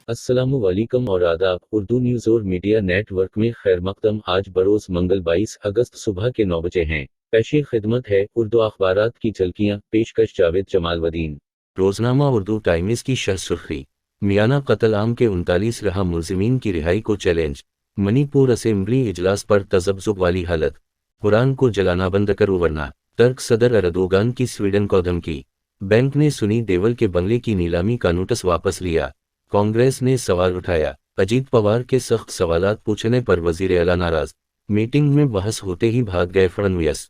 अस्सलामुअलैकुम और आदाब। उर्दू न्यूज़ और मीडिया नेटवर्क में खैर मकदम। आज बरोज़ मंगल 22 अगस्त सुबह के 9 बजे हैं। पेशे खिदमत है उर्दू अखबारात की झलकियां। पेशकश जावेद जमालवदीन। रोजनामा उर्दू टाइम्स की शह सुर्खी। मियाना कत्ल आम के 39 रहा मुलजिमीन की रिहाई को चैलेंज। मणिपुर असेंबली इजलास पर तजब्जुब वाली हालत। कुरान को जलाना बंद करो वरना तर्क सदर एर्दोगान की स्वीडन को धमकी। बैंक ने सुनी देवल के बंगले की नीलामी का नोटिस वापस लिया। कांग्रेस ने सवाल उठाया। अजीत पवार के सख्त सवालात पूछने पर वजीर आला नाराज। मीटिंग में बहस होते ही भाग गए फडणवीस।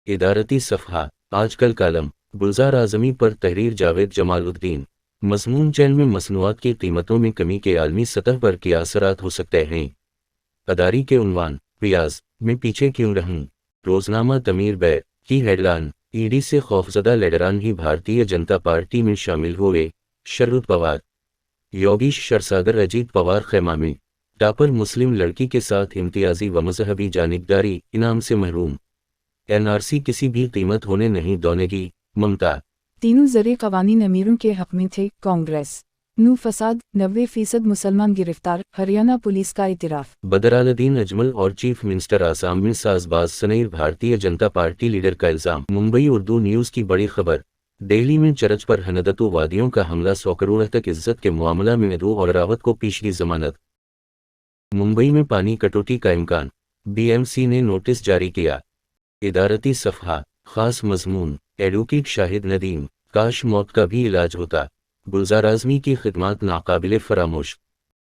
इदारती सफ़हा। आजकल कालम। गुलजार आजमी पर तहरीर जावेद जमालुद्दीन। मज़मून चैन में मसनूआत की कीमतों में कमी के आलमी सतह पर क्या असरात हो सकते हैं। अदारी के उन्वान। रियाज में पीछे क्यों रहूं। रोजनामा तमीर बै की हेडलाइन। ईडी से खौफजदा लीडरान ही भारतीय जनता पार्टी में शामिल हुए। शरद पवार। योगेश क्षीरसागर अजीत पवार खेमा में। टापर मुस्लिम लड़की के साथ इम्तियाजी व मजहबी जानिबदारी इनाम से महरूम। एनआरसी किसी भी कीमत होने नहीं दोनेगी। ममता। तीनों ज़रे कवानीन अमीरों के हक में थे। कांग्रेस नू फसाद 90% मुसलमान गिरफ्तार। हरियाणा पुलिस का इतराफ़। बदरालुद्दीन अजमल और चीफ मिनिस्टर आसाम में साजबाज सनईर। भारतीय जनता पार्टी लीडर का इल्ज़ाम। मुंबई उर्दू न्यूज़ की बड़ी खबर। दिल्ली में चर्च पर हनदतो वादियों का हमला। 100 करोड़ तक इज्जत के मामला में दो और रावत को पेशगी जमानत। मुंबई में पानी कटौती का इम्कान। बीएमसी ने नोटिस जारी किया। इदारती सफ़हा। खास मजमून। एडवोकेट शाहिद नदीम। काश मौत का भी इलाज होता। गुलजार आज़मी की खिदमत नाकाबिले फरामोश।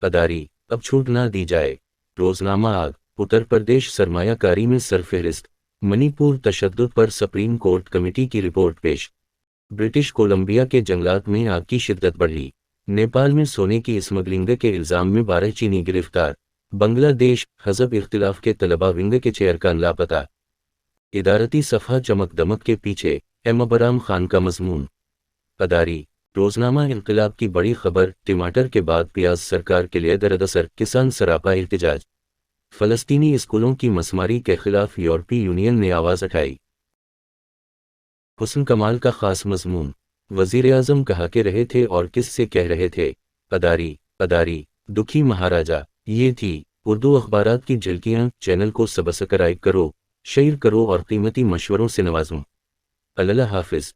अदारी अब छूट ना दी जाए। रोजनामा आग। उत्तर प्रदेश सरमायाकारी में सरफहरिस्त। मणिपुर तशद्दुद पर सुप्रीम कोर्ट कमेटी की रिपोर्ट पेश। ब्रिटिश कोलंबिया के जंगलात में आग की शिद्दत बढ़ी। नेपाल में सोने की स्मगलिंग के इल्ज़ाम में 12 चीनी गिरफ्तार। बांग्लादेश हज़ब इख्तिलाफ के तलबा विंग के चेयरमैन लापता। इदारती सफ़हा। चमक दमक के पीछे एमबराम खान का मजमून। अदारी। रोजनामा इनकलाब की बड़ी खबर। टमाटर के बाद प्याज सरकार के लिए दरअसर। किसान सरापा एहतजाज। फ़लस्तीनी स्कूलों की मसमारी के खिलाफ यूरोपीय यूनियन ने आवाज़ उठाई। हुस्न कमाल का खास मजमून। वज़ीर आज़म कहा के रहे थे और किस से कह रहे थे। अदारी दुखी महाराजा। ये थी उर्दू अखबारात की झलकियाँ। चैनल को सब्सक्राइब करो, शेयर करो और कीमती मशवरों से नवाजूं। अल्लाह हाफिज़।